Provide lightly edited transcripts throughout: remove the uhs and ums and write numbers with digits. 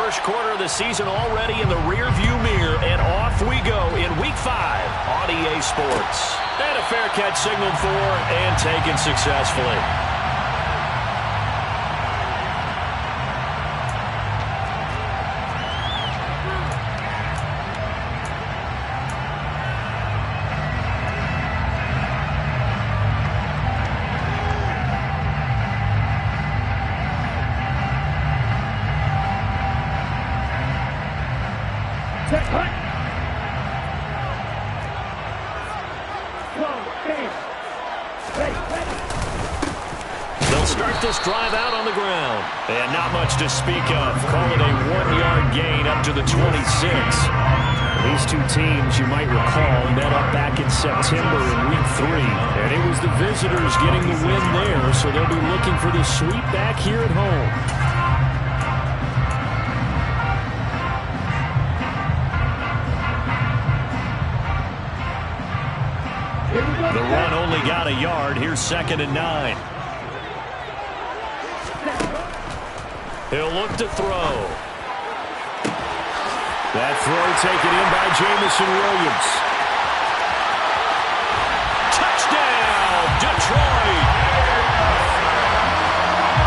first quarter of the season already in the rearview mirror, and off we go in Week 5 on EA Sports. And a fair catch signaled for and taken successfully. They'll start this drive out on the ground. And not much to speak of. Call it a 1-yard gain up to the 26. These two teams, you might recall, met up back in September in Week 3. And it was the visitors getting the win there, so they'll be looking for the sweep back here at home. The run only got a yard. Here's 2nd and 9. He'll look to throw. That throw taken in by Jamison Williams. Touchdown, Detroit!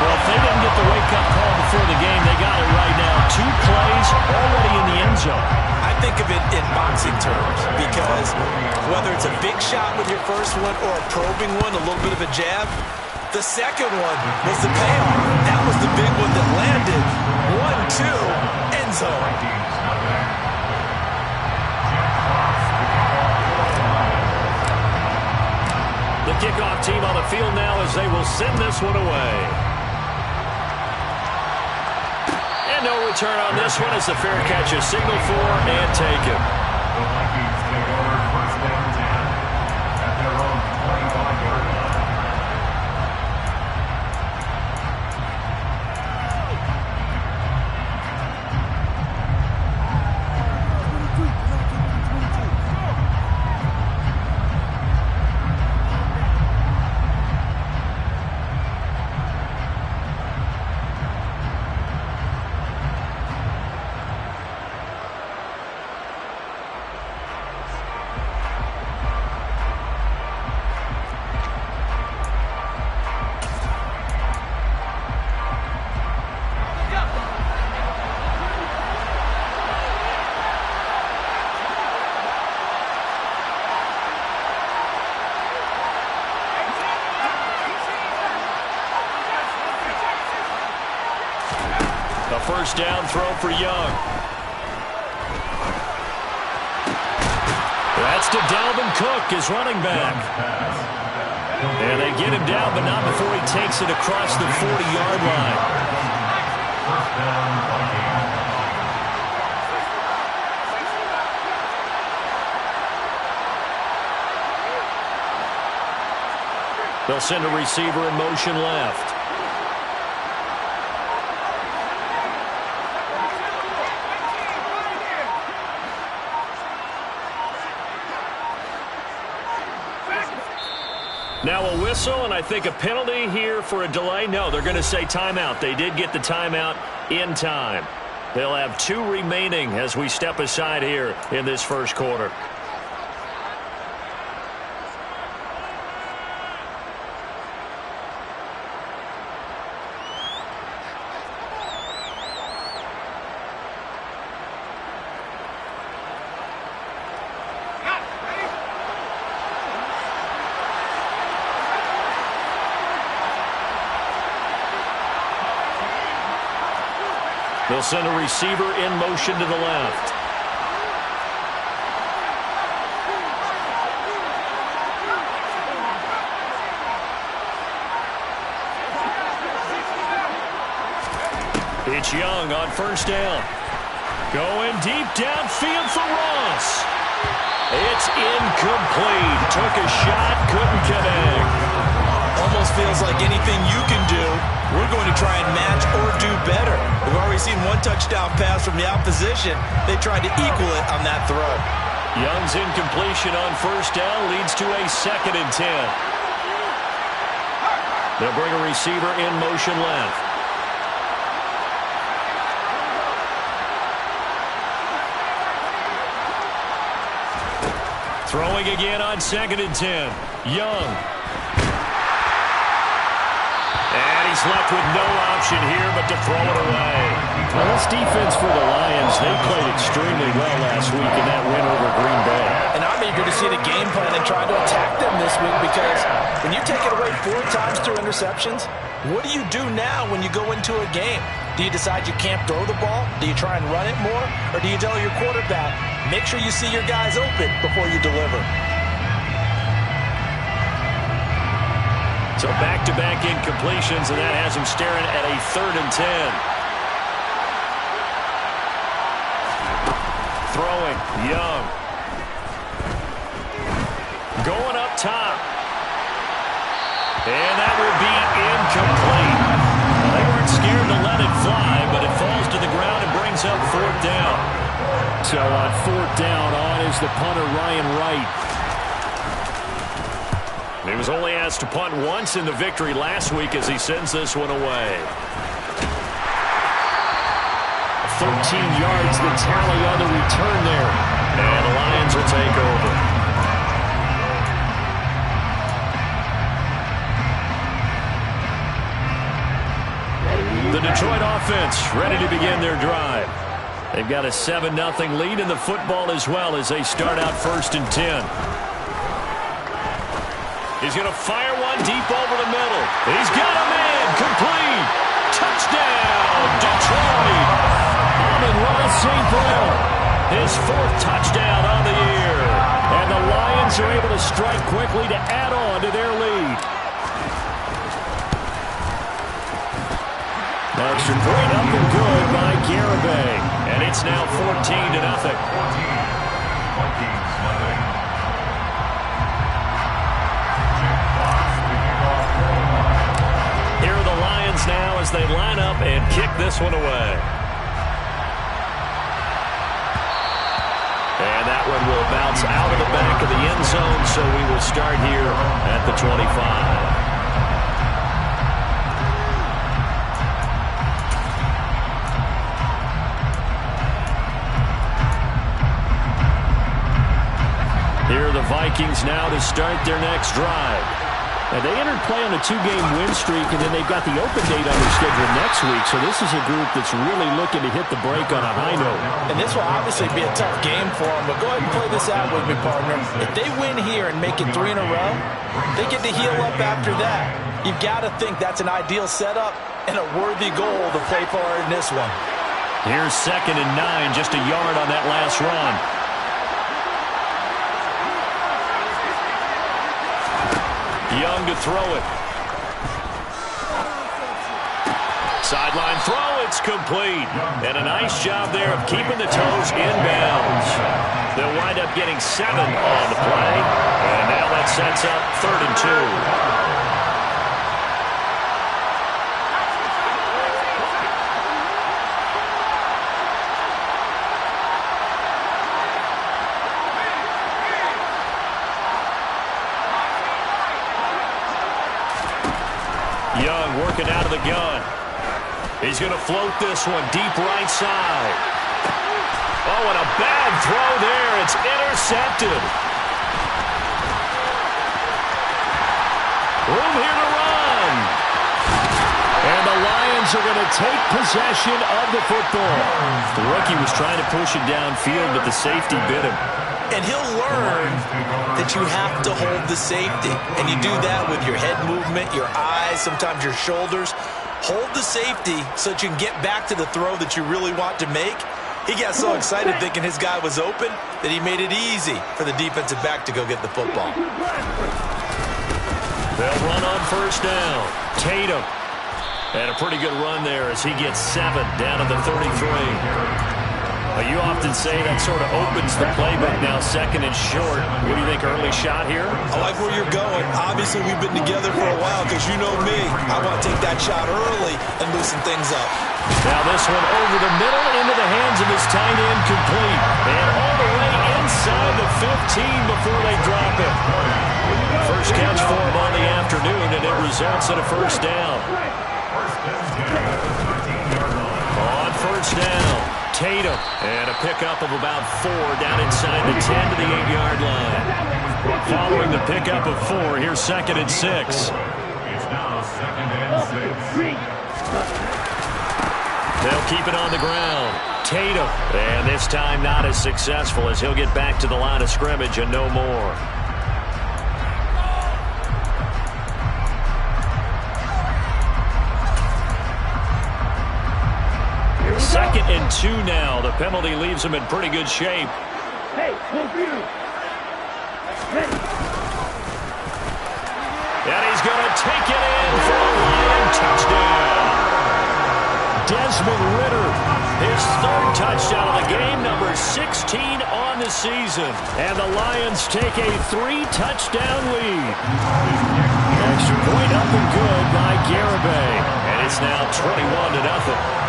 Well, if they didn't get the wake-up call before the game, they got it right now. 2 plays already in the end zone. I think of it in boxing terms because whether it's a big shot with your first one or a probing one, a little bit of a jab, the second one was the payoff. That was the big one that landed. 1-2, end zone. The kickoff team on the field now as they will send this one away. And no return on this one as the fair catch is signaled for and taken. The Vikings take over 1st down 10 at their own 25-yard line. First down throw for Young. That's to Dalvin Cook, his running back. And they get him down, but not before he takes it across the 40-yard line. First down, Vikings. They'll send a receiver in motion left. Now a whistle, and I think a penalty here for a delay. No, they're going to say timeout. They did get the timeout in time. They'll have 2 remaining as we step aside here in this first quarter. They'll send a receiver in motion to the left. It's Young on first down. Going deep downfield for Ross. It's incomplete. Took a shot, couldn't connect. Almost feels like anything you can do, we're going to try and match or do better. We've already seen 1 touchdown pass from the opposition. They tried to equal it on that throw. Young's incompletion on first down leads to a 2nd and 10. They'll bring a receiver in motion left. Throwing again on 2nd and 10. Young. And he's left with no option here but to throw it away. Well, this defense for the Lions, they played extremely well last week in that win over Green Bay. And I'm eager to see the game plan and try to attack them this week, because when you take it away 4 times through interceptions, what do you do now when you go into a game? Do you decide you can't throw the ball? Do you try and run it more? Or do you tell your quarterback, make sure you see your guys open before you deliver? So back-to-back incompletions, and that has him staring at a 3rd and 10. Throwing, Young. Going up top. And that will be incomplete. Well, they weren't scared to let it fly, but it falls to the ground and brings up 4th down. So on 4th down, on is the punter, Ryan Wright. He was only asked to punt once in the victory last week as he sends this one away. 13 yards, the tally on the return there. And the Lions will take over. The Detroit offense ready to begin their drive. They've got a 7-0 lead in the football as well as they start out 1st and 10. He's going to fire one deep over the middle. He's got him in. Complete. Touchdown, Detroit. Amon-Ra St. Brown. His 4th touchdown on the year. And the Lions are able to strike quickly to add on to their lead. Extra point up and good by Garibay. And it's now 14-0. Here are the Lions now as they line up and kick this one away. And that one will bounce out of the back of the end zone, so we will start here at the 25. Here are the Vikings now to start their next drive. And they entered play on a 2-game win streak, and then they've got the open date on their schedule next week. So this is a group that's really looking to hit the break on a high note. And this will obviously be a tough game for them, but go ahead and play this out with me, partner. If they win here and make it 3 in a row, they get to heal up after that. You've got to think that's an ideal setup and a worthy goal to play for in this one. Here's 2nd and 9, just a yard on that last run. Young to throw it. Sideline throw, it's complete. And a nice job there of keeping the toes in bounds. They'll wind up getting 7 on the play. And now that sets up 3rd and 2. Young working out of the gun. He's going to float this one deep right side. Oh, and a bad throw there. It's intercepted. Room here to run. And the Lions are going to take possession of the football. The rookie was trying to push it downfield, but the safety bit him. And he'll learn that you have to hold the safety. And you do that with your head movement, your eyes, sometimes your shoulders. Hold the safety so that you can get back to the throw that you really want to make. He got so excited thinking his guy was open that he made it easy for the defensive back to go get the football. They'll run on 1st down. Tatum. And a pretty good run there as he gets 7 down to the 33. You often say that sort of opens the playbook now, 2nd and short. What do you think, early shot here? I like where you're going. Obviously, we've been together for a while because you know me. I want to take that shot early and loosen things up. Now this one over the middle into the hands of his tight end, complete. And all the way inside the 15 before they drop it. First catch for him on the afternoon, and it results in a 1st down. On 1st down. Tatum. And a pickup of about 4 down inside the 10 to the 8-yard line. Following the pickup of 4, here's 2nd and 6. It's now 2nd and 6. They'll keep it on the ground. Tatum. And this time not as successful as he'll get back to the line of scrimmage and no more. 2nd and 2 now. The penalty leaves him in pretty good shape. And he's going to take it in for a Lion touchdown. Desmond Ridder, his 3rd touchdown of the game, number 16 on the season. And the Lions take a 3-touchdown lead. Extra point up and good by Garibay. And it's now 21-0.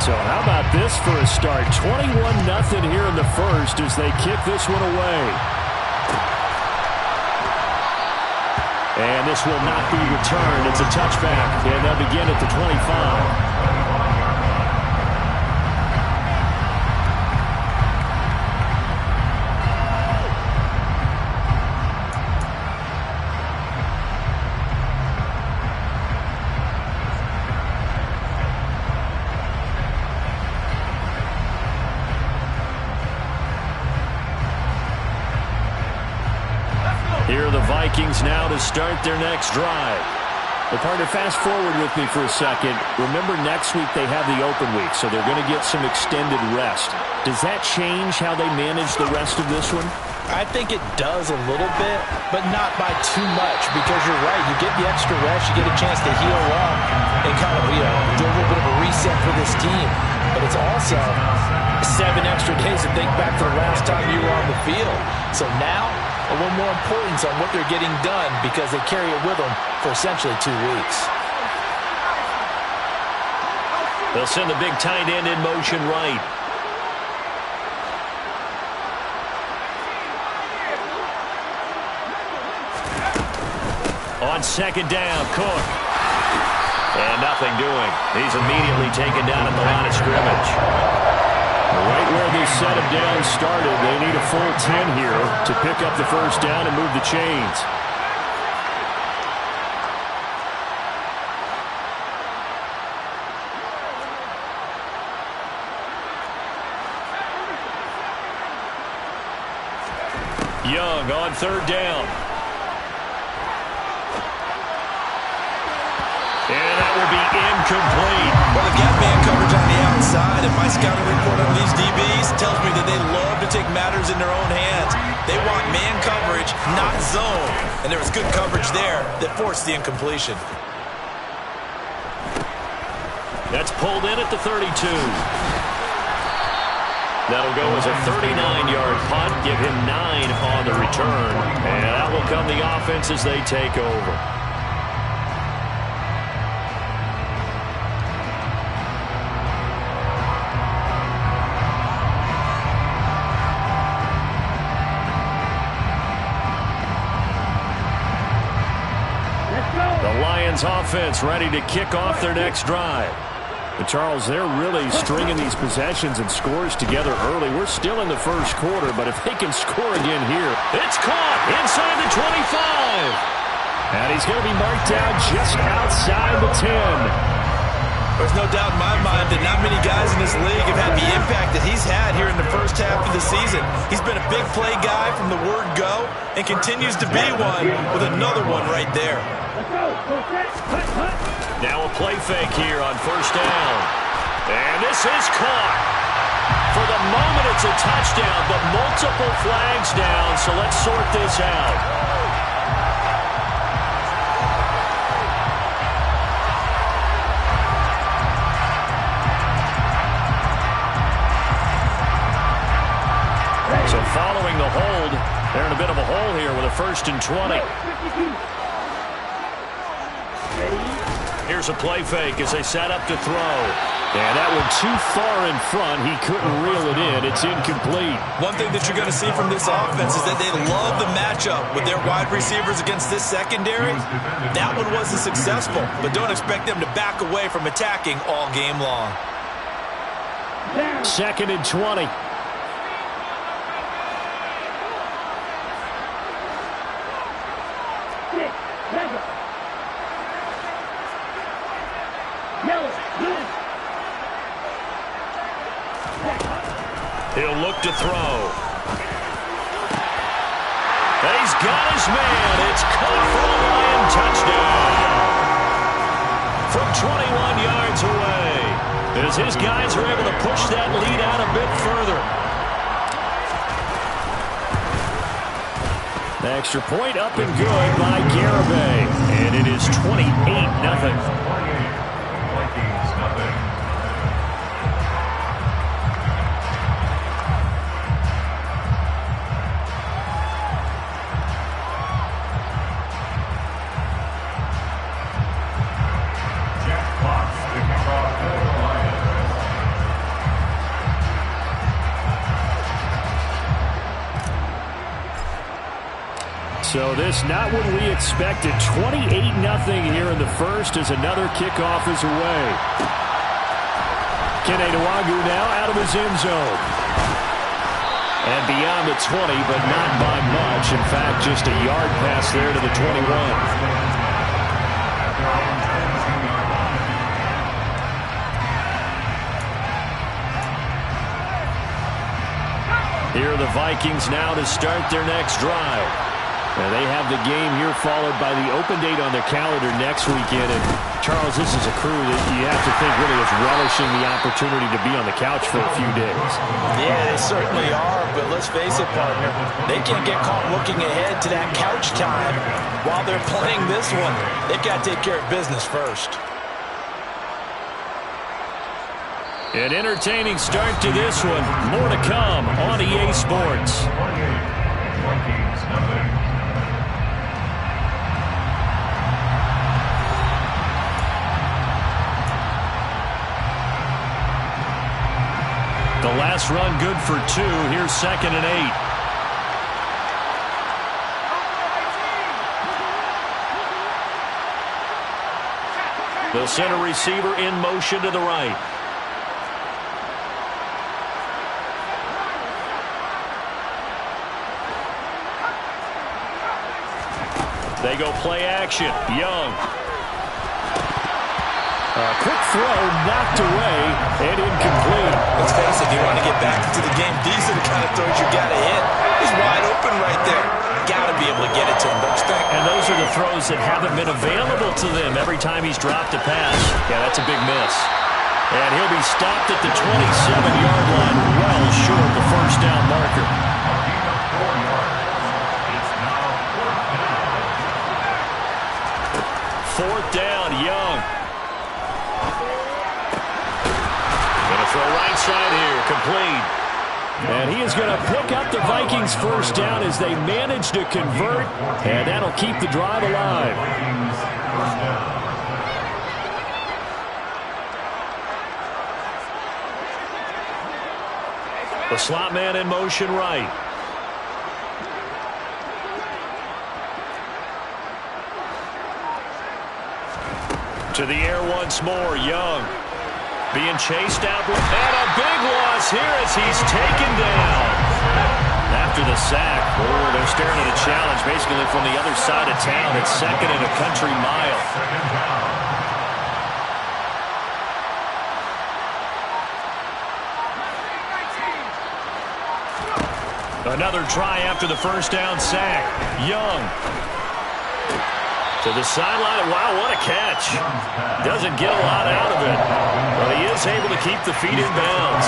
So how about this for a start? 21-0 here in the first as they kick this one away. And this will not be returned. It's a touchback, and they'll begin at the 25. Here are the Vikings now to start their next drive. Well, partner, fast forward with me for a second. Remember, next week they have the open week, so they're going to get some extended rest. Does that change how they manage the rest of this one? I think it does a little bit, but not by too much, because you're right. You get the extra rest, you get a chance to heal up and kind of, do a little bit of a reset for this team. But it's also 7 extra days to think back to the last time you were on the field. So now, a little more importance on what they're getting done because they carry it with them for essentially 2 weeks. They'll send the big tight end in motion right. On 2nd down, Cook. And nothing doing. He's immediately taken down at the line of scrimmage. Right where they set him down started, they need a full 10 here to pick up the first down and move the chains. Young on 3rd down. And that will be incomplete. Well, they've got man coverage on the outside, and my scouting report on these DBs tells me that they love to take matters in their own hands. They want man coverage, not zone. And there was good coverage there that forced the incompletion. That's pulled in at the 32. That'll go as a 39-yard punt, give him 9 on the return. And that will come the offense as they take over. Offense ready to kick off their next drive. But Charles, they're really stringing these possessions and scores together early. We're still in the first quarter, but if they can score again here, it's caught inside the 25. And he's going to be marked down just outside the 10. There's no doubt in my mind that not many guys in this league have had the impact that he's had here in the first half of the season. He's been a big play guy from the word go and continues to be one with another one right there. Now a play fake here on 1st down. And this is caught. For the moment, it's a touchdown, but multiple flags down, so let's sort this out. So following the hold, they're in a bit of a hole here with a 1st and 20. Here's a play fake as they set up to throw. And that one too far in front. He couldn't reel it in. It's incomplete. One thing that you're going to see from this offense is that they love the matchup with their wide receivers against this secondary. That one wasn't successful, but don't expect them to back away from attacking all game long. 2nd and 20. He'll look to throw. He's got his man. It's caught for a Lion touchdown. From 21 yards away, as his guys are able to push that lead out a bit further. The extra point up and good by Garibay. And it is 28-0. Vikings, nothing. So this not what we expected. 28-0 here in the first as another kickoff is away. Kene Nwangwu now out of his end zone. And beyond the 20, but not by much. In fact, just a yard pass there to the 21. Here are the Vikings now to start their next drive. And they have the game here followed by the open date on their calendar next weekend. And Charles, this is a crew that you have to think really is relishing the opportunity to be on the couch for a few days. Yeah, they certainly are. But let's face it, partner, they can't get caught looking ahead to that couch time while they're playing this one. They've got to take care of business first. An entertaining start to this one. More to come on EA Sports. Vikings, nothing. The last run good for 2. Here's 2nd and 8. They'll send a receiver in motion to the right. They go play action. Young. A quick throw knocked away and incomplete. Let's face it, you want to get back into the game. These are the kind of throws you got to hit. He's wide open right there. Got to be able to get it to him, don't you think? And those are the throws that haven't been available to them every time he's dropped a pass. Yeah, that's a big miss. And he'll be stopped at the 27-yard line, well short the first down marker. 4th down, Young. Gonna throw right side here, complete. And he is going to pick up the Vikings first down as they manage to convert, and that'll keep the drive alive. The slot man in motion right. To the air once more, Young. Being chased out, and a big loss here as he's taken down. After the sack, they're staring at a challenge basically from the other side of town. It's 2nd and a country mile. Another try after the first down sack. Young. To the sideline. Wow, what a catch. Doesn't get a lot out of it, but he is able to keep the feet in bounds.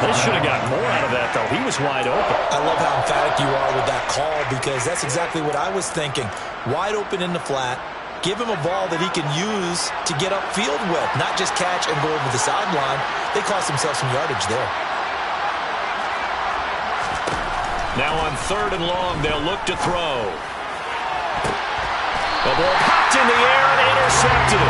They should have got more out of that, though. He was wide open. I love how emphatic you are with that call because that's exactly what I was thinking. Wide open in the flat. Give him a ball that he can use to get upfield with, not just catch and go over the sideline. They cost themselves some yardage there. Now on 3rd and long, they'll look to throw. The ball popped in the air and intercepted.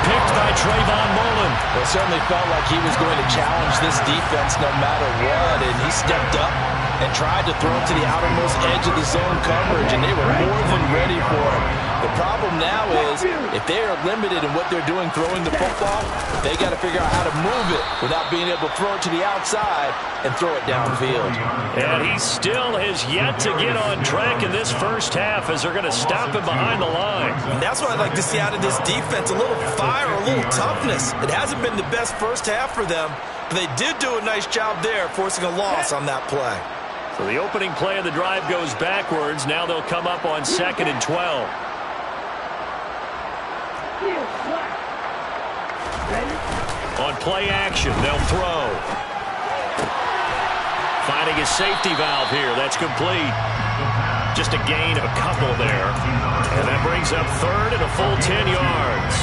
Picked by Trayvon Mullen. Well, it certainly felt like he was going to challenge this defense no matter what, and he stepped up and tried to throw it to the outermost edge of the zone coverage, and they were more than ready for it. The problem now is, if they are limited in what they're doing throwing the football, they got to figure out how to move it without being able to throw it to the outside and throw it downfield. And he still has yet to get on track in this first half as they're going to stop him behind the line. And that's what I'd like to see out of this defense, a little fire, a little toughness. It hasn't been the best first half for them, but they did do a nice job there forcing a loss on that play. So the opening play of the drive goes backwards. Now they'll come up on 2nd and 12. On play action, they'll throw. Finding a safety valve here. That's complete. Just a gain of a couple there. And that brings up 3rd and a full 10 yards.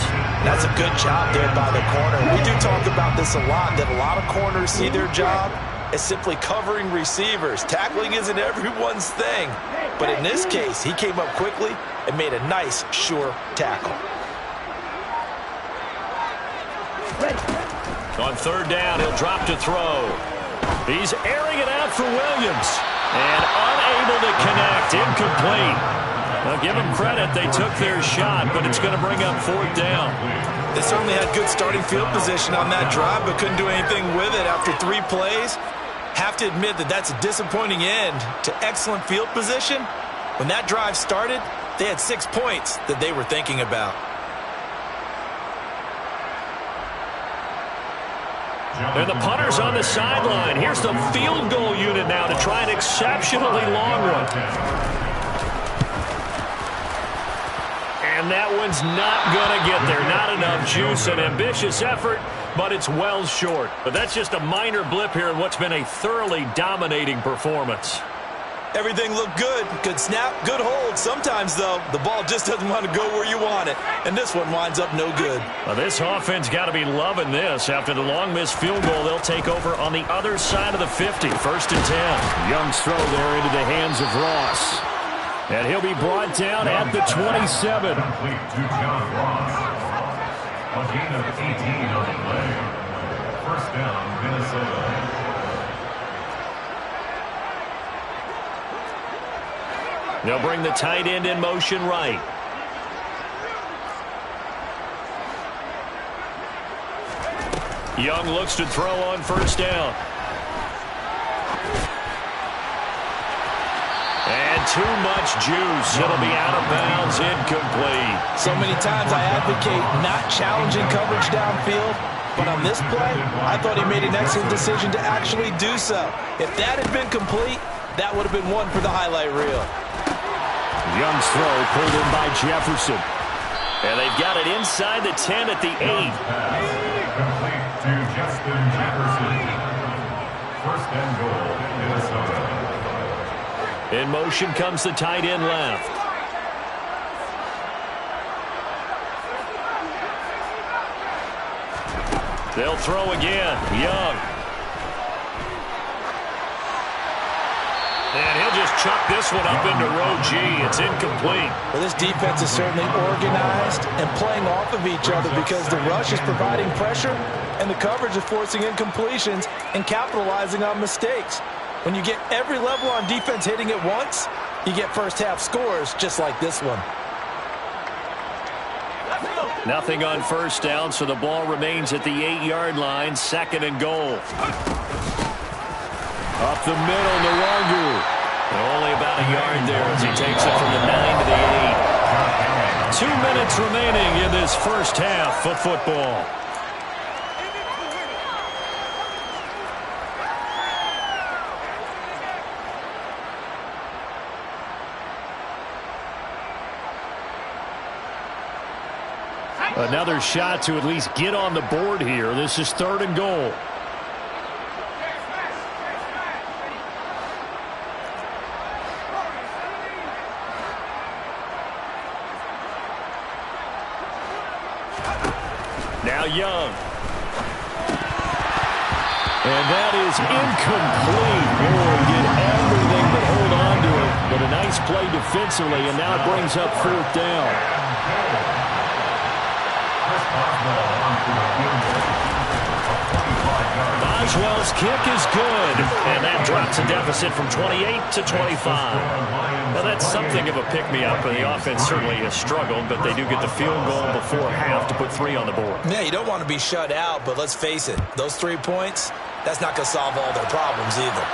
That's a good job there by the corner. We do talk about this a lot, that a lot of corners see their job as simply covering receivers. Tackling isn't everyone's thing. But in this case, he came up quickly and made a nice, sure tackle. On 3rd down, he'll drop to throw. He's airing it out for Williams. And unable to connect. Incomplete. Now, give them credit. They took their shot, but it's going to bring up 4th down. They certainly had good starting field position on that drive, but couldn't do anything with it after 3 plays. Have to admit that that's a disappointing end to excellent field position. When that drive started, they had 6 points that they were thinking about. And the punter's on the sideline. Here's the field goal unit now to try an exceptionally long one. And that one's not going to get there. Not enough juice. An ambitious effort, but it's well short. But that's just a minor blip here in what's been a thoroughly dominating performance. Everything looked good. Good snap, good hold. Sometimes, though, the ball just doesn't want to go where you want it. And this one winds up no good. Well, this offense got to be loving this. After the long missed field goal, they'll take over on the other side of the 50. 1st and 10. Young's throw there into the hands of Ross. And he'll be brought down at the 27. Complete to John Ross. A gain of 18 on the play. 1st down, Minnesota. They'll bring the tight end in motion right. Young looks to throw on 1st down. And too much juice. It'll be out of bounds, incomplete. So many times I advocate not challenging coverage downfield, but on this play, I thought he made an excellent decision to actually do so. If that had been complete, that would have been one for the highlight reel. Young's throw pulled in by Jefferson. And they've got it inside the 10 at the 8. Complete to Justin Jefferson. 1st and goal, Minnesota. In motion comes the tight end left. They'll throw again. Young. And he'll just chuck this one up into row G. It's incomplete. Well, this defense is certainly organized and playing off of each other because the rush is providing pressure and the coverage is forcing incompletions and capitalizing on mistakes. When you get every level on defense hitting at once, you get first half scores just like this one. Nothing on 1st down, so the ball remains at the 8-yard line. 2nd and goal. Up the middle, Nwangu. Only about a yard there as he takes it from the 9 to the 8. 2 minutes remaining in this first half of football. Another shot to at least get on the board here. This is 3rd and goal. Now Young. And that is incomplete. Boy, did everything but hold on to it. but a nice play defensively, and now it brings up 4th down. Boswell's kick is good, and that drops a deficit from 28 to 25. Well, that's something of a pick-me-up, and the offense certainly has struggled, but they do get the field goal before half to put 3 on the board. Yeah, you don't want to be shut out, but let's face it, those 3 points, that's not going to solve all their problems either.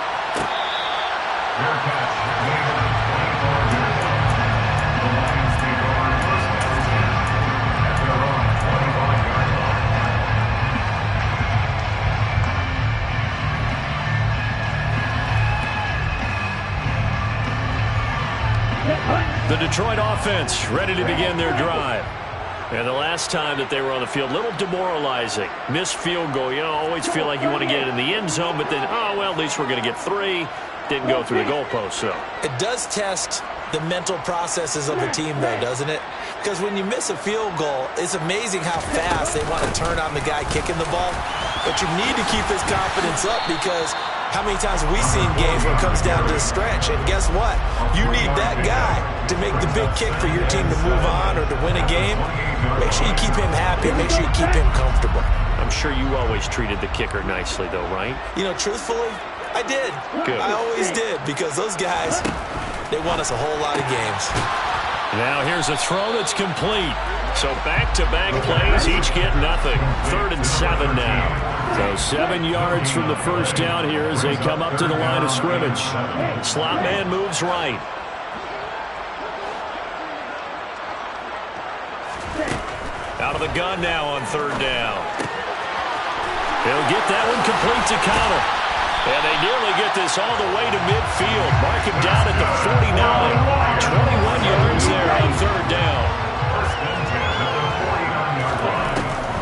The Detroit offense ready to begin their drive. And the last time that they were on the field, a little demoralizing. Missed field goal. You know, always feel like you want to get it in the end zone, but then, oh, well, at least we're going to get 3. Didn't go through the goalpost, though. It does test the mental processes of a team, though, doesn't it? Because when you miss a field goal, it's amazing how fast they want to turn on the guy kicking the ball. But you need to keep his confidence up because how many times have we seen games where it comes down to the stretch? And guess what? You need that guy to make the big kick for your team to move on or to win a game. Make sure you keep him happy. Make sure you keep him comfortable. I'm sure you always treated the kicker nicely, though, right? You know, truthfully, I did. Good. I always did because those guys, they won us a whole lot of games. Now here's a throw that's complete. So back-to-back plays, each get nothing. 3rd and 7 now. So 7 yards from the first down here as they come up to the line of scrimmage. Slot man moves right. Out of the gun now on 3rd down. He'll get that one complete to counter. And they nearly get this all the way to midfield. Mark him down at the 49. 21 yards there on 3rd down.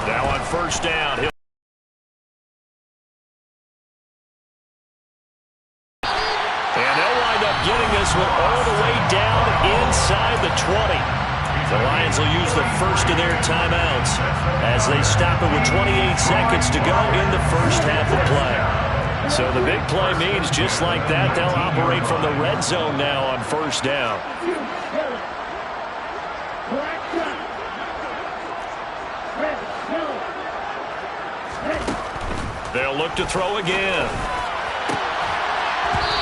Now on 1st down, and they'll wind up getting this one all the way down inside the 20. The Lions will use the first of their timeouts as they stop it with 28 seconds to go in the first half of play. So the big play means just like that, they'll operate from the red zone now on 1st down. They'll look to throw again.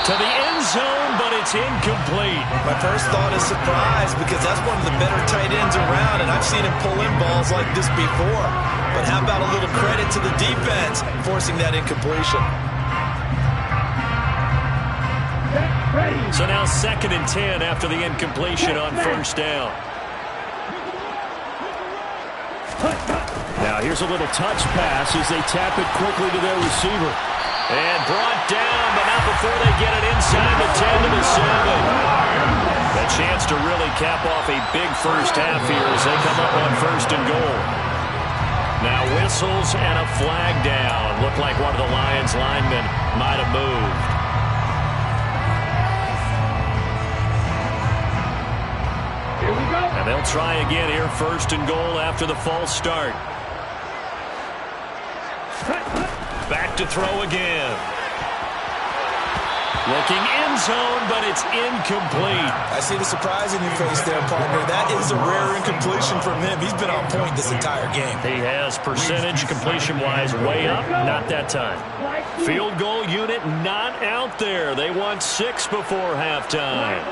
To the end zone, but it's incomplete. My first thought is surprise because that's one of the better tight ends around, and I've seen him pull in balls like this before. But how about a little credit to the defense forcing that incompletion? So now 2nd and 10 after the incompletion on 1st down. Now here's a little touch pass as they tap it quickly to their receiver. And brought down, but not before they get it inside the 10 to the 7. A chance to really cap off a big first half here as they come up on 1st and goal. Now whistles and a flag down. Looked like one of the Lions linemen might have moved. And they'll try again here, 1st and goal after the false start. Back to throw again. Looking end zone, but it's incomplete. I see the surprise in your face there, partner. That is a rare incompletion from him. He's been on point this entire game. He has percentage completion-wise way up, not that time. Field goal unit not out there. They want 6 before halftime.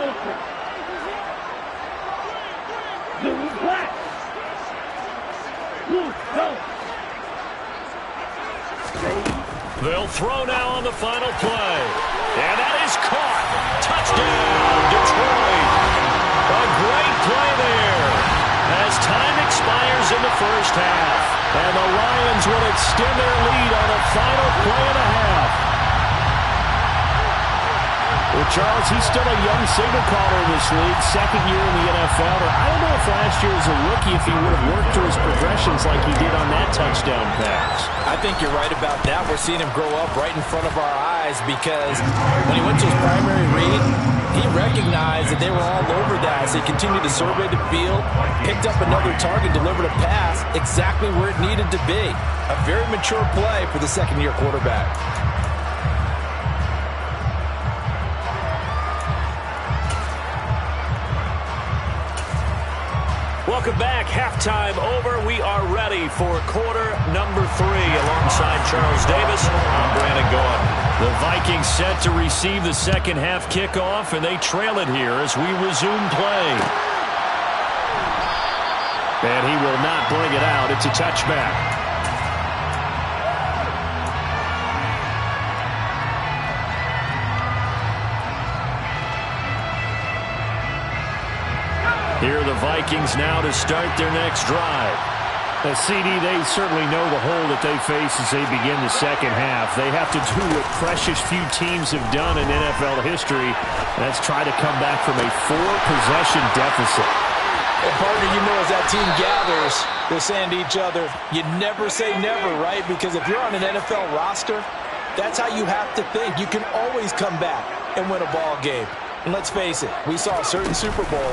They'll throw now on the final play. And that is caught. Touchdown, Detroit. A great play there as time expires in the first half. And the Lions will extend their lead on the final play of the half. Well, Charles, he's still a young signal caller in this league, 2nd year in the NFL. I don't know if last year as a rookie if he would have worked through his progressions like he did on that touchdown pass. I think you're right about that. We're seeing him grow up right in front of our eyes because when he went to his primary read, he recognized that they were all over that. So he continued to survey the field, picked up another target, delivered a pass exactly where it needed to be. A very mature play for the 2nd-year quarterback. Welcome back. Halftime over. We are ready for quarter number 3. Alongside Charles Davis, I'm Brandon Gaudin. The Vikings set to receive the second half kickoff, and they trail it here as we resume play. And he will not bring it out. It's a touchback. Here are the Vikings now to start their next drive. CD, they certainly know the hole that they face as they begin the second half. They have to do what precious few teams have done in NFL history. That's try to come back from a 4-possession deficit. And partner, you know, as that team gathers, they're saying to each other, you never say never, right? Because if you're on an NFL roster, that's how you have to think. You can always come back and win a ball game. And let's face it, we saw a certain Super Bowl,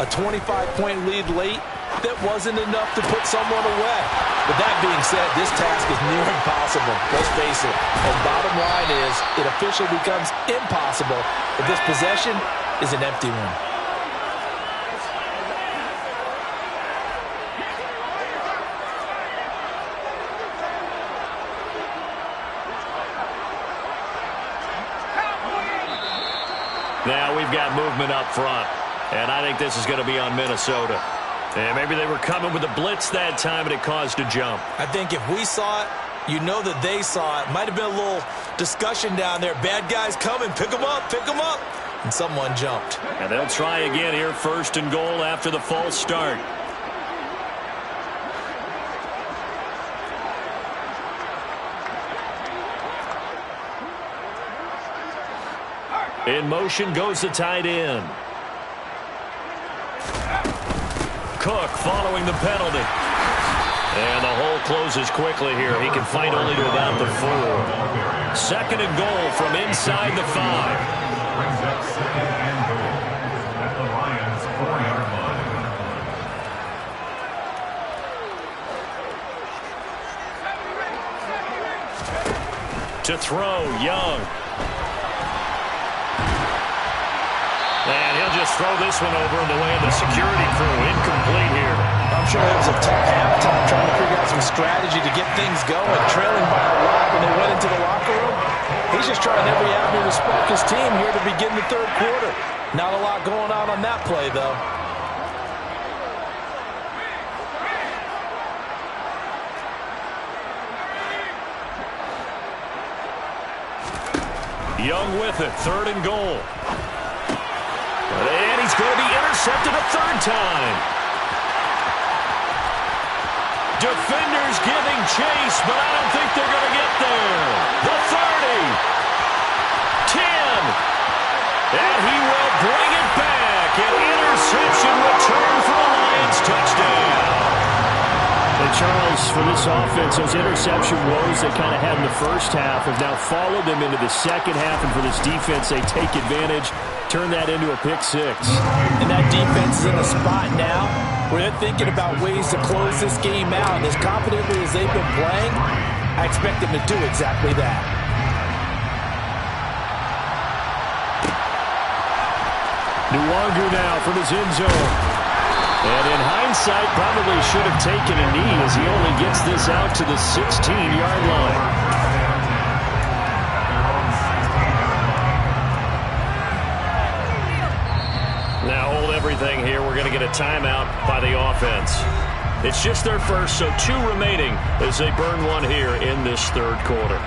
a 25-point lead late that wasn't enough to put someone away. But that being said, this task is near impossible. Let's face it. And bottom line is, it officially becomes impossible if this possession is an empty one. Now we've got movement up front, and I think this is going to be on Minnesota. And maybe they were coming with a blitz that time, and it caused a jump. I think if we saw it, you know that they saw it. Might have been a little discussion down there. Bad guys coming, pick them up, pick them up. And someone jumped. And they'll try again here, 1st and goal after the false start. In motion goes the tight end. Cook following the penalty. And the hole closes quickly here. He can fight only to about the 4. 2nd and goal from inside the 5. Brings up 2nd and goal at the Lions' 4-yard line. To throw, Young. And he'll just throw this one over in the way of the security crew. Incomplete here. I'm sure it was a tough halftime trying to figure out some strategy to get things going. Trailing by a lot when they went into the locker room. He's just trying every avenue to spark his team here to begin the 3rd quarter. Not a lot going on that play, though. Young with it. 3rd and goal. And he's going to be intercepted a 3rd time. Defenders giving chase, but I don't think they're going to get there. The 30. 10. And he will bring it back. An interception return for the Lions. Touchdown. And Charles, for this offense, those interception woes they kind of had in the first half have now followed them into the second half. And for this defense, they take advantage, turn that into a pick 6. And that defense is in a spot now where they're thinking about ways to close this game out. And as confidently as they've been playing, I expect them to do exactly that. Nwangu now from his end zone. And in hindsight, probably should have taken a knee as he only gets this out to the 16-yard line. Now hold everything here. We're going to get a timeout by the offense. It's just their first, so 2 remaining as they burn one here in this 3rd quarter.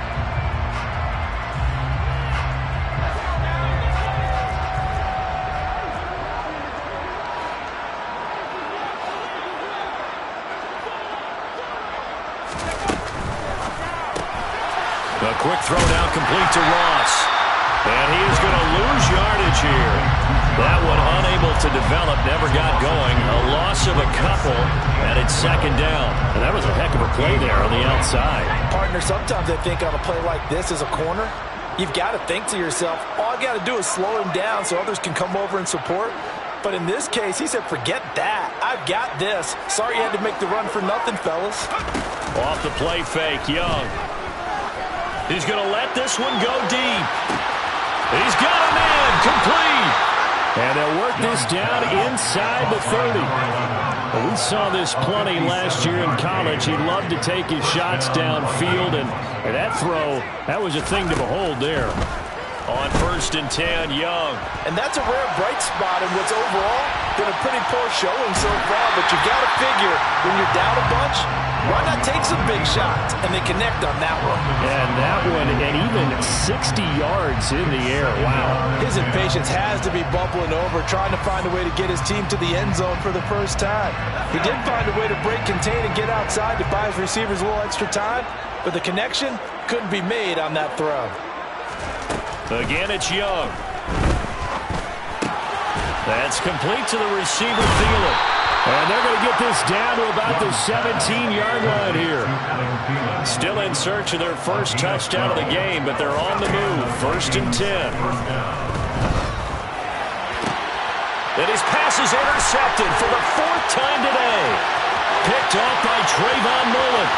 A quick throw down complete to Ross. And he is going to lose yardage here. That one unable to develop, never got going. A loss of a couple, and it's 2nd down. And that was a heck of a play there on the outside. Partner, sometimes I think on a play like this as a corner, you've got to think to yourself, all I got to do is slow him down so others can come over and support. But in this case, he said, forget that. I've got this. Sorry you had to make the run for nothing, fellas. Off the play fake, Young. He's going to let this one go deep. He's got a man complete. And they'll work this down inside the 30. Well, we saw this plenty last year in college. He loved to take his shots downfield, and that throw, that was a thing to behold there. On 1st and 10, Young. And that's a rare bright spot in what's overall been a pretty poor showing so far. But you got to figure when you're down a bunch, why not take some big shots? And they connect on that one. And that one, and even 60 yards in the air. Wow. His impatience has to be bubbling over, trying to find a way to get his team to the end zone for the first time. He did find a way to break, contain, and get outside to buy his receivers a little extra time. But the connection couldn't be made on that throw. Again, it's Young. That's complete to the receiver, Thielen. And they're going to get this down to about the 17-yard line here. Still in search of their first touchdown of the game, but they're on the move. 1st and 10. And his pass is intercepted for the 4th time today. Picked off by Trayvon Mullen.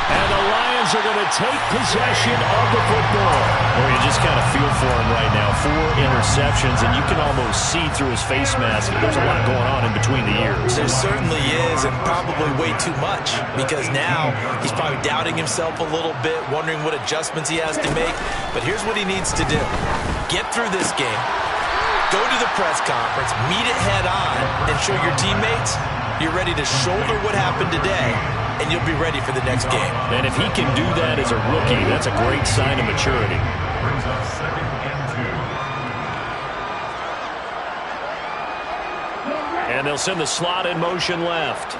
And the Lions are going to take possession of the football. Well, you just kind of feel for him right now. 4 interceptions, and you can almost see through his face mask. There's a lot going on in between the ears. There certainly is, and probably way too much, because now he's probably doubting himself a little bit, wondering what adjustments he has to make. But here's what he needs to do. Get through this game. Go to the press conference, meet it head on, and show your teammates you're ready to shoulder what happened today, and you'll be ready for the next game. And if he can do that as a rookie, that's a great sign of maturity. Brings up 2nd and 2. And they'll send the slot in motion left.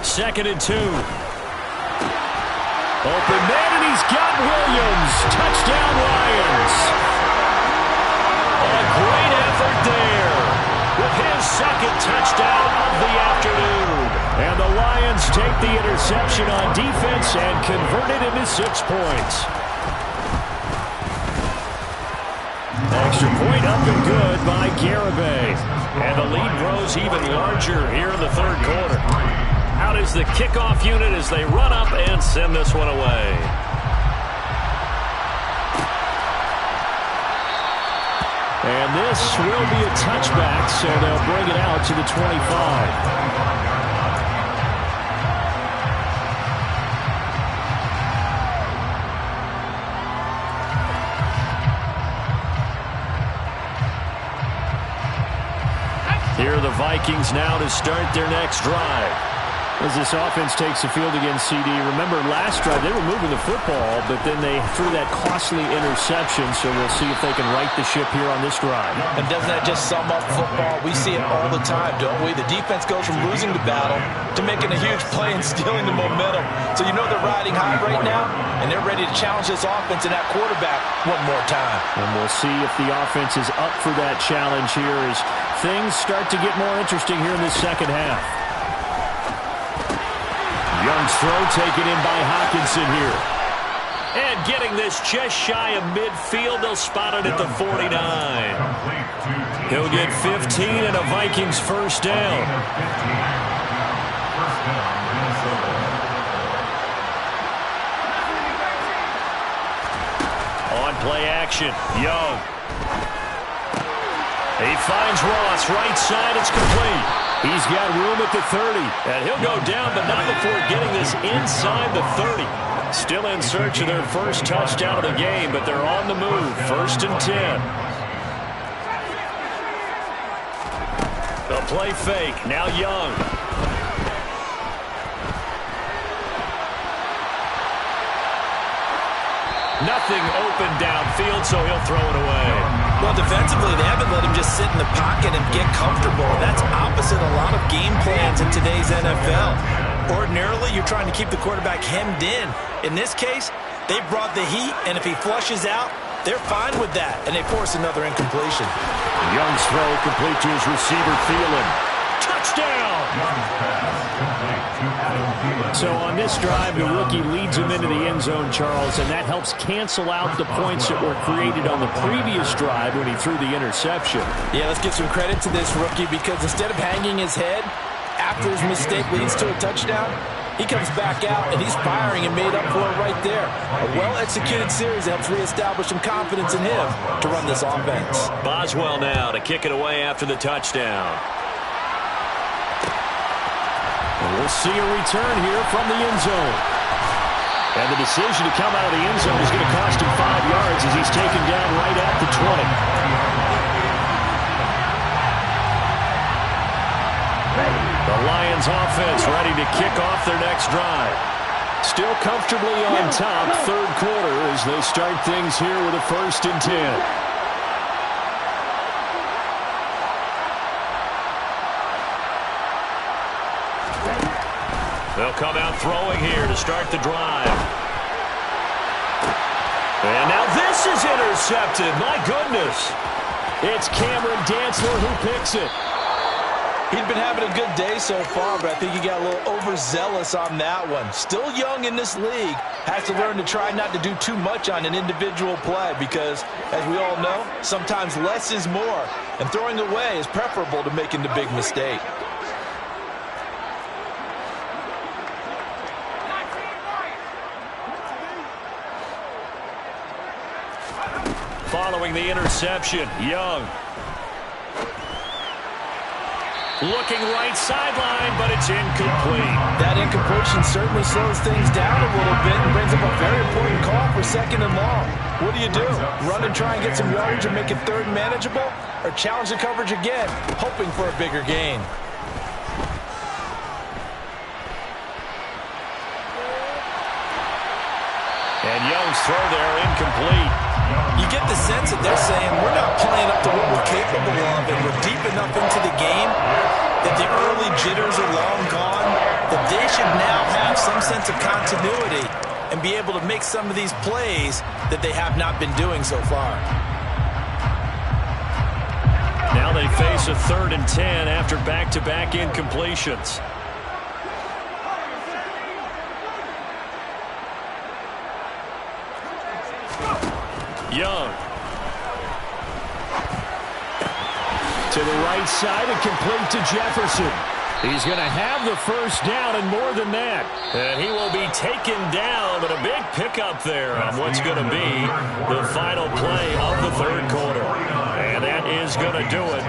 2nd and 2. Open man, and he's got Williams. Touchdown, Lions. A great effort there with his 2nd touchdown of the afternoon. And the Lions take the interception on defense and convert it into 6 points. Extra point up and good by Garibay. And the lead grows even larger here in the 3rd quarter. Out is the kickoff unit as they run up and send this one away. And this will be a touchback, so they'll bring it out to the 25. Here are the Vikings now to start their next drive. As this offense takes the field against CD, remember last drive they were moving the football, but then they threw that costly interception, so we'll see if they can right the ship here on this drive. And doesn't that just sum up football? We see it all the time, don't we? The defense goes from losing the battle to making a huge play and stealing the momentum. So you know they're riding high right now, and they're ready to challenge this offense and that quarterback one more time. And we'll see if the offense is up for that challenge here as things start to get more interesting here in the 2nd half. Young's throw taken in by Hawkinson here. And getting this just shy of midfield, they'll spot it at the 49. He'll get 15 and a Vikings 1st down. On play action, Young. He finds Ross, right side, it's complete. He's got room at the 30, and he'll go down, but not before getting this inside the 30. Still in search of their first touchdown of the game, but they're on the move. 1st and 10. The play fake, now Young. Nothing open downfield, so he'll throw it away. Well, defensively, they haven't let him just sit in the pocket and get comfortable. That's opposite a lot of game plans in today's NFL. Ordinarily, you're trying to keep the quarterback hemmed in. In this case, they brought the heat, and if he flushes out, they're fine with that, and they force another incompletion. Young's throw complete to his receiver, Thielen. Touchdown! So on this drive, the rookie leads him into the end zone, Charles, and that helps cancel out the points that were created on the previous drive when he threw the interception. Yeah, let's give some credit to this rookie because instead of hanging his head after his mistake leads to a touchdown, He comes back out, and he's firing and made up for it right there. A well-executed series helps reestablish some confidence in him to run this offense. Boswell now to kick it away after the touchdown. And we'll see a return here from the end zone. And the decision to come out of the end zone is going to cost him 5 yards as he's taken down right at the 20. The Lions offense ready to kick off their next drive. Still comfortably on top, third quarter, as they start things here with a 1st and 10. They'll come out throwing here to start the drive. And now this is intercepted. My goodness. It's Cameron Dantzler who picks it. He'd been having a good day so far, but I think he got a little overzealous on that one. Still young in this league. Has to learn to try not to do too much on an individual play because, as we all know, sometimes less is more. And throwing away is preferable to making the big mistake. Following the interception, Young. Looking right sideline, but it's incomplete. That incompletion certainly slows things down a little bit and brings up a very important call for 2nd and long. What do? Run and try and get some yardage and make it 3rd and manageable? Or challenge the coverage again, hoping for a bigger gain? And Young's throw there incomplete. You get the sense that they're saying we're not playing up to what we're capable of, and we're deep enough into the game that the early jitters are long gone, that they should now have some sense of continuity and be able to make some of these plays that they have not been doing so far. Now they face a 3rd and 10 after back-to-back incompletions. Young. To the right side and complete to Jefferson. He's going to have the 1st down and more than that. And he will be taken down, but a big pickup there on what's going to be the final play of the 3rd quarter. And that is going to do it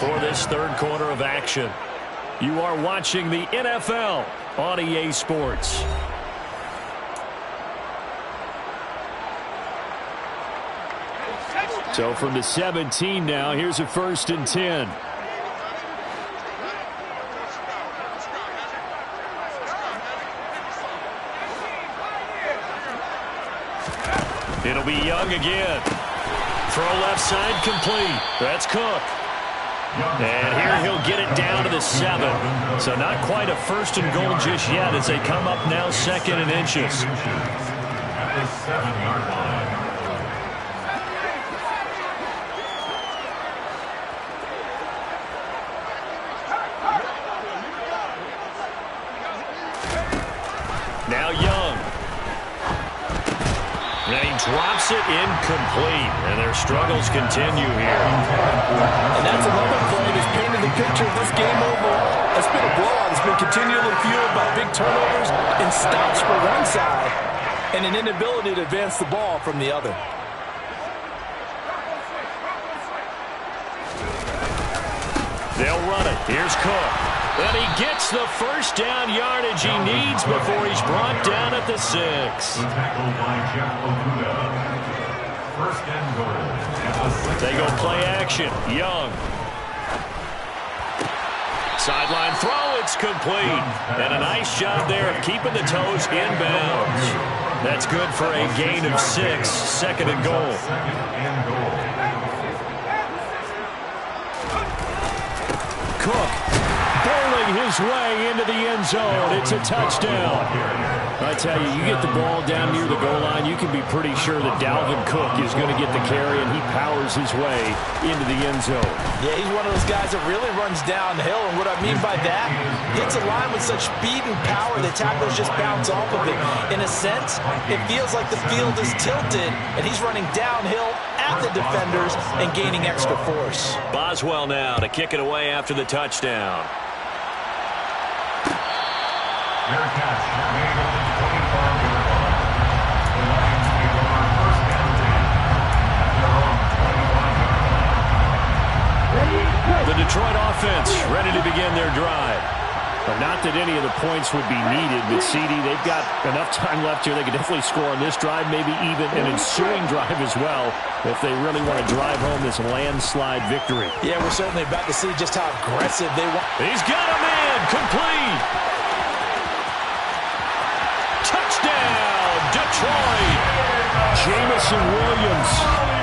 for this 3rd quarter of action. You are watching the NFL on EA Sports. So from the 17 now, here's a 1st and 10. It'll be Young again. Throw left side complete. That's Cook. And here he'll get it down to the 7. So not quite a 1st and goal just yet as they come up now 2nd and inches. At the 7-yard line. Now Young. And he drops it incomplete. And their struggles continue here. And that's another play that's painted the picture of this game overall. It's been a blowout. It's been continually fueled by big turnovers and stops for one side and an inability to advance the ball from the other. They'll run it. Here's Cook. And he gets the 1st down yardage he needs before he's brought down at the 6. Tackled by Jeff Okuda. 1st and goal at the 6. They go play action. Young. Sideline throw. It's complete. And a nice job there of keeping the toes inbounds. That's good for a gain of 6. 2nd and goal. 2nd and goal. Cook bowling his way into the end zone. It's a touchdown. I tell you, you get the ball down near the goal line, you can be pretty sure that Dalvin Cook is going to get the carry, and he powers his way into the end zone. Yeah, he's one of those guys that really runs downhill, and what I mean by that, hits a line with such speed and power that tacklers just bounce off of it. In a sense, it feels like the field is tilted, and he's running downhill at the defenders and gaining extra force. Boswell now to kick it away after the touchdown. Their catch made at the 25-yard line. The Lions take over first down 10 at their own 25-yard line. The Detroit offense ready to begin their drive. But not that any of the points would be needed, but CD, they've got enough time left here. They could definitely score on this drive, maybe even an ensuing drive as well, if they really want to drive home this landslide victory. Yeah, we're certainly about to see just how aggressive they want. He's got a man, complete. Touchdown, Detroit. Jamison Williams,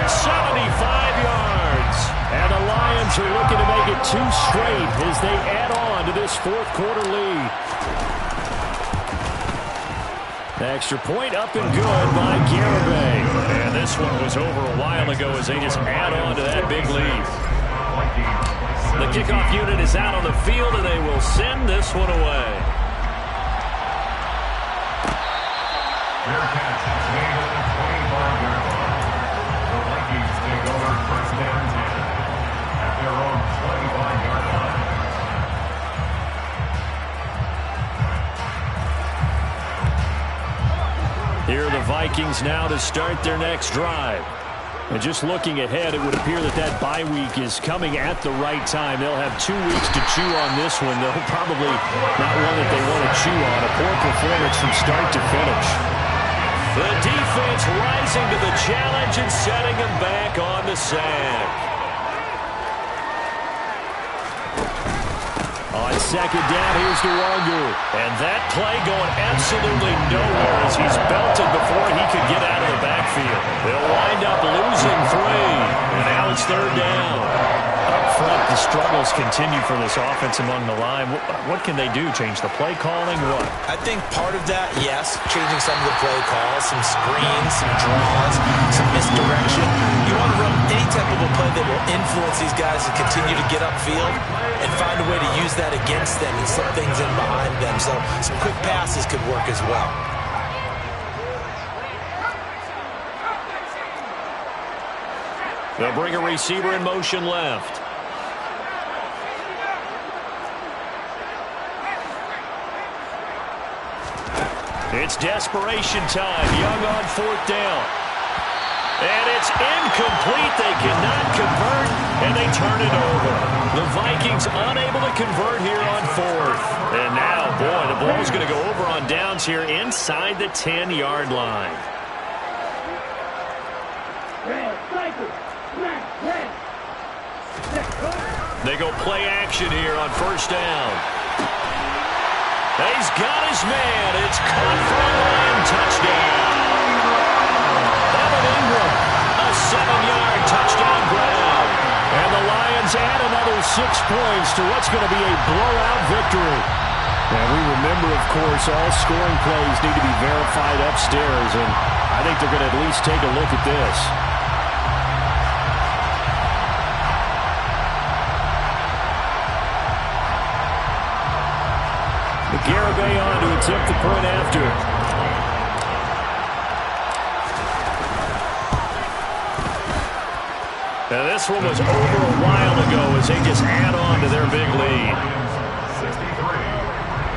75 yards. And the Lions are looking to make it 2 straight as they add on to this fourth-quarter lead. The extra point up and good by Garibay. And this one was over a while ago as they just add on to that big lead. The kickoff unit is out on the field, and they will send this one away. Their catch is made at the 25-yard line. The Vikings take over first down 10 at their own 25-yard line. Here are the Vikings now to start their next drive. And just looking ahead, it would appear that that bye week is coming at the right time. They'll have 2 weeks to chew on this one, though probably not one that they want to chew on. A poor performance from start to finish. The defense rising to the challenge and setting them back on the sack. On second down, here's Nwangu. And that play going absolutely nowhere as he's belted before he could get out of the backfield. They'll wind up losing 3. And now it's third down. Up front, the struggles continue for this offense among the line. What can they do? Change the play calling? What? I think part of that, yes, changing some of the play calls, some screens, some draws, some misdirection. You want to run any type of a play that will influence these guys to continue to get upfield and find a way to use that against them and slip things in behind them. So some quick passes could work as well. They'll bring a receiver in motion left. It's desperation time. Young on fourth down. And it's incomplete. They cannot convert, and they turn it over. The Vikings unable to convert here on fourth. And now, boy, the ball's going to go over on downs here inside the 10-yard line. They go play action here on first down. He's got his man. It's caught for a Lion touchdown. Evan Ingram, a 7-yard touchdown grab. And the Lions add another 6 points to what's going to be a blowout victory. And we remember, of course, all scoring plays need to be verified upstairs, and I think they're going to at least take a look at this. Garibay on to attempt the point after. Now this one was over a while ago as they just add on to their big lead. 63,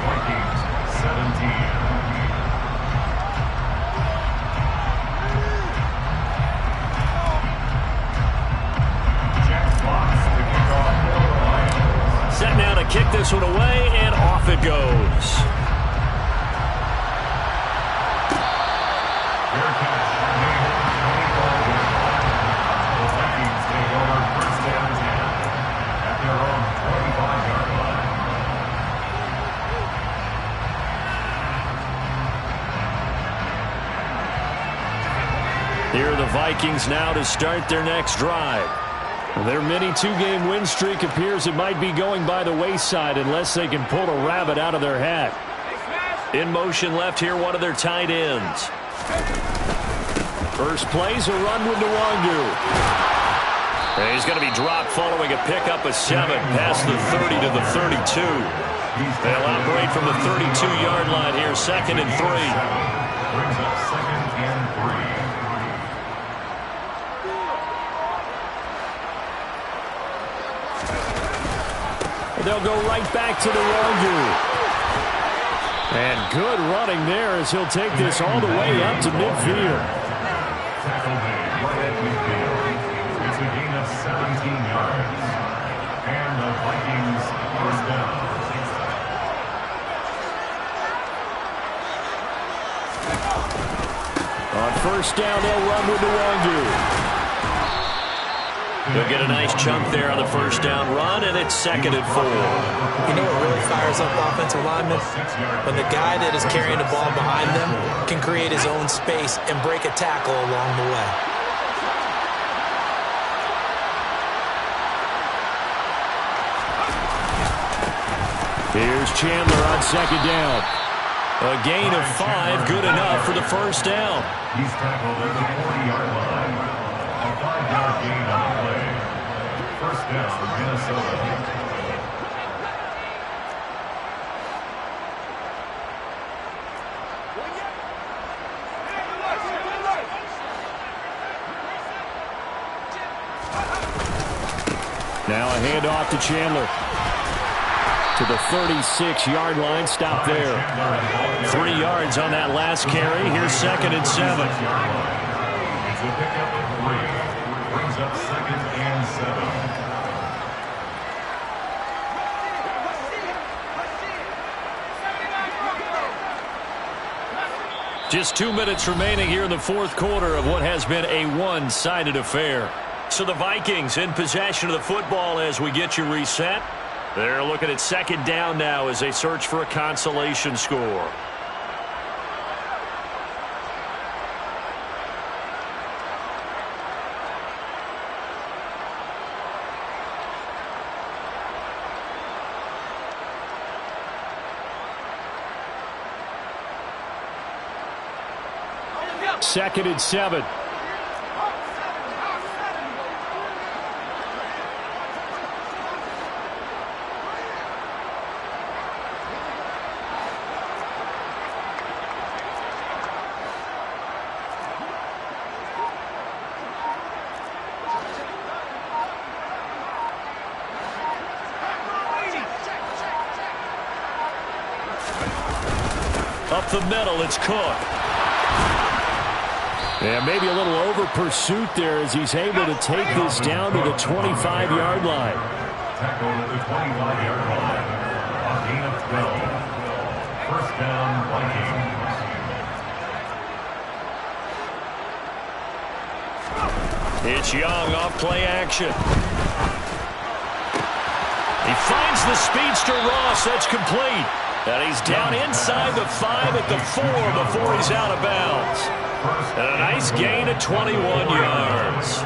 Vikings 17. Jack Fox to kick off for the Lions. Set now to kick this one away, and off it goes. Their catch made at the 25-yard line. The Vikings take over first down 10 at their own 25-yard line. Here are the Vikings now to start their next drive. Their mini 2-game win streak appears it might be going by the wayside unless they can pull a rabbit out of their hat. In motion left here, one of their tight ends. First play's a run with Nwangu. And he's going to be dropped following a pickup of 7 past the 30 to the 32. They'll operate from the 32-yard line here, 2nd and 3. Brings up 2nd and 3. They'll go right back to the Nwangu. And good running there as he'll take this all the way up to midfield. Tackle made right at midfield. It's a gain of 17 yards. And the Vikings first down. On first down, they'll run with Nwangu. They'll get a nice chunk there on the first down run, and it's 2nd and 4. You know what really fires up offensive linemen? When the guy that is carrying the ball behind them can create his own space and break a tackle along the way. Here's Chandler on 2nd down. A gain of 5, good enough for the first down. He's tackled at the 40-yard line. A 5-yard gain on the play. First down, Minnesota. Now a handoff to Chandler. To the 36-yard line, stop there. 3 yards on that last carry. Here's 2nd and 7. It's a pickup of 3. Brings up 2nd and 7. Just 2 minutes remaining here in the fourth quarter of what has been a one-sided affair. So the Vikings in possession of the football as we get you reset. They're looking at 2nd down now as they search for a consolation score. Second and 7. Up the middle, it's Cook. And maybe a little over pursuit there as he's able to take this down to the 25-yard line. Tackled at the 25-yard line. A gain of 12. First down, Vikings. It's Young off play action. He finds the speedster Ross. That's complete. And he's down inside the 5 at the 4 before he's out of bounds. And a nice gain of 21 yards.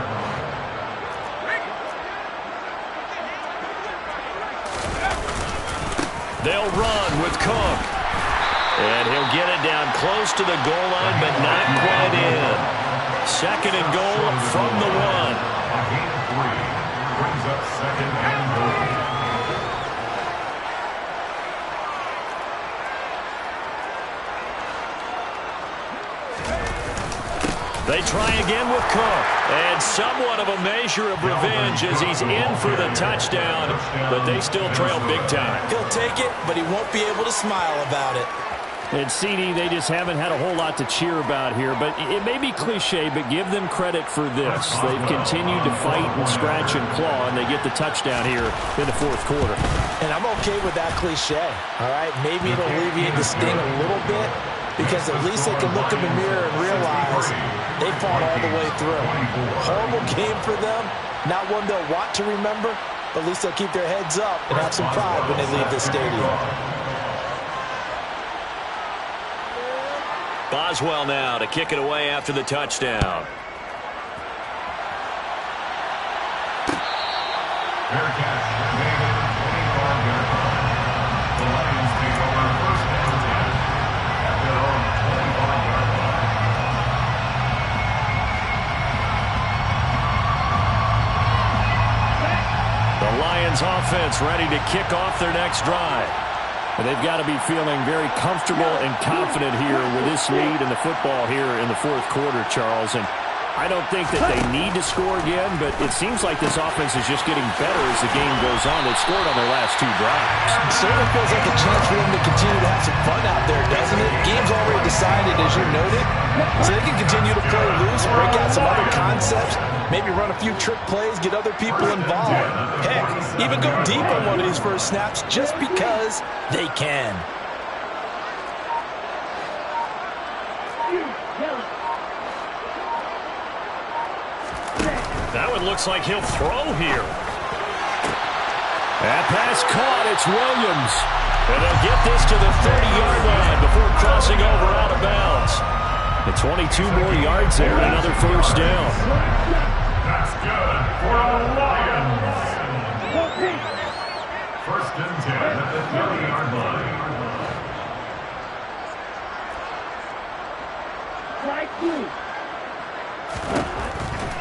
They'll run with Cook. And he'll get it down close to the goal line, but not quite in. 2nd and goal from the 1. A gain of 3. Brings up 2nd and goal. They try again with Cook. And somewhat of a measure of revenge as he's in for the touchdown, but they still trail big time. He'll take it, but he won't be able to smile about it. And CD, they just haven't had a whole lot to cheer about here, but it may be cliche, but give them credit for this. They've continued to fight and scratch and claw, and they get the touchdown here in the fourth quarter. And I'm okay with that cliche, all right? Maybe it'll alleviate the sting a little bit, because at least they can look in the mirror and realize they fought all the way through. Horrible game for them, not one they'll want to remember, but at least they'll keep their heads up and have some pride when they leave the stadium. Boswell now to kick it away after the touchdown. Fair catch. Made at the 25-yard line. The Lions take over first and 10 at their own 25-yard line. The Lions offense ready to kick off their next drive. And they've got to be feeling very comfortable and confident here with this lead in the football here in the fourth quarter, Charles. And I don't think that they need to score again, but it seems like this offense is just getting better as the game goes on. They've scored on their last 2 drives. It certainly feels like a chance for them to continue to have some fun out there, doesn't it? Game's already decided, as you noted, so they can continue to play loose, break out some other concepts, maybe run a few trick plays, get other people involved. Heck, even go deep on one of these first snaps just because they can. That one looks like he'll throw here. That pass caught. It's Williams. And they'll get this to the 30-yard line before crossing over out of bounds. And 22 more yards there and another first down. That's good for the Lions. First and 10 at the 30-yard line.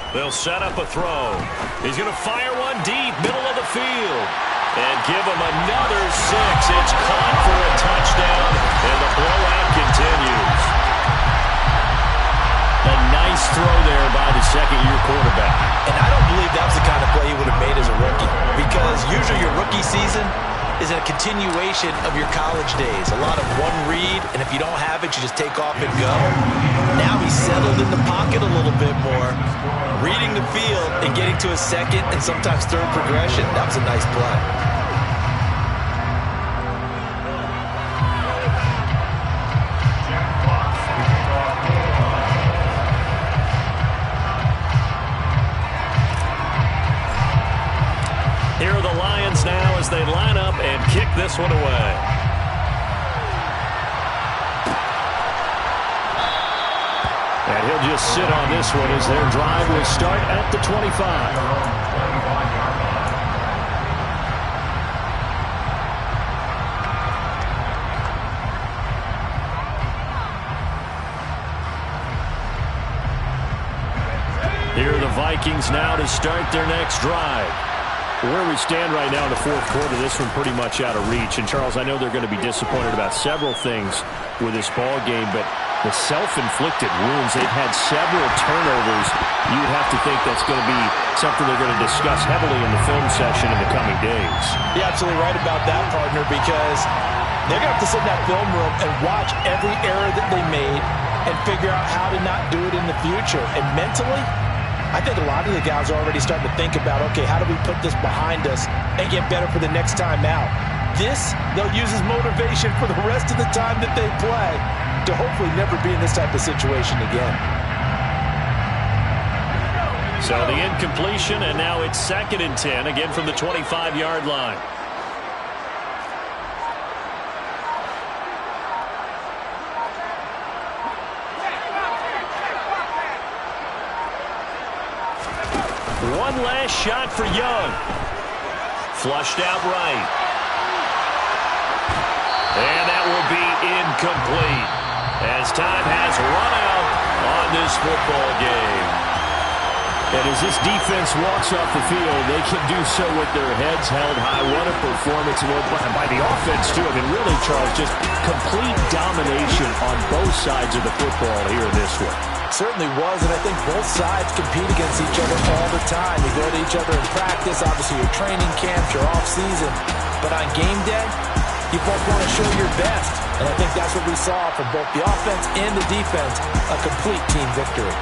They'll set up a throw. He's going to fire one deep, middle of the field. And give him another 6. It's caught for a touchdown, and the blowout continues. A nice throw there by the second-year quarterback. And I don't believe that was the kind of play he would have made as a rookie, because usually your rookie season is a continuation of your college days. A lot of one read, and if you don't have it, you just take off and go. Now he's settled in the pocket a little bit more, reading the field and getting to a second and sometimes third progression. That was a nice play. Here are the Lions now as they line up and kick this one away. And he'll just sit on this one as their drive will start at the 25. Here are the Vikings now to start their next drive. Where we stand right now in the fourth quarter, this one pretty much out of reach. And, Charles, I know they're going to be disappointed about several things with this ball game, but the self-inflicted wounds, they've had several turnovers. You would have to think that's going to be something they're going to discuss heavily in the film session in the coming days. You're absolutely right about that, partner, because they're going to have to sit in that film room and watch every error that they made and figure out how to not do it in the future. And mentally, I think a lot of the guys are already starting to think about, okay, how do we put this behind us and get better for the next time out? This, they'll use as motivation for the rest of the time that they play to hopefully never be in this type of situation again. So the incompletion, and now it's 2nd and 10, again from the 25-yard line. One last shot for Young. Flushed out right. And that will be incomplete as time has run out on this football game. And as this defense walks off the field, they can do so with their heads held high. What a performance by the offense, too. I mean, really, Charles, just complete domination on both sides of the football here in this one. Certainly was, and I think both sides compete against each other all the time. You go to each other in practice, obviously your training camps, your off-season. But on game day, you both want to show your best. And I think that's what we saw from both the offense and the defense, a complete team victory.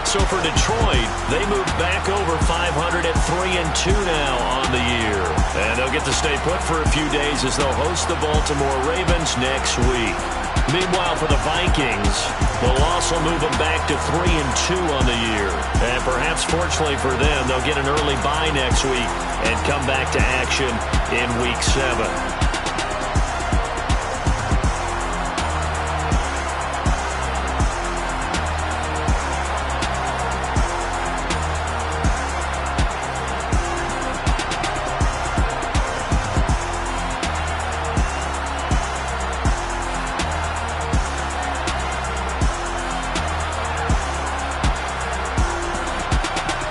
So for Detroit, they move back over 500 at 3-2 now on the year. And they'll get to stay put for a few days as they'll host the Baltimore Ravens next week. Meanwhile, for the Vikings, the loss will move them back to 3-2 on the year. And perhaps fortunately for them, they'll get an early bye next week and come back to action in Week 7.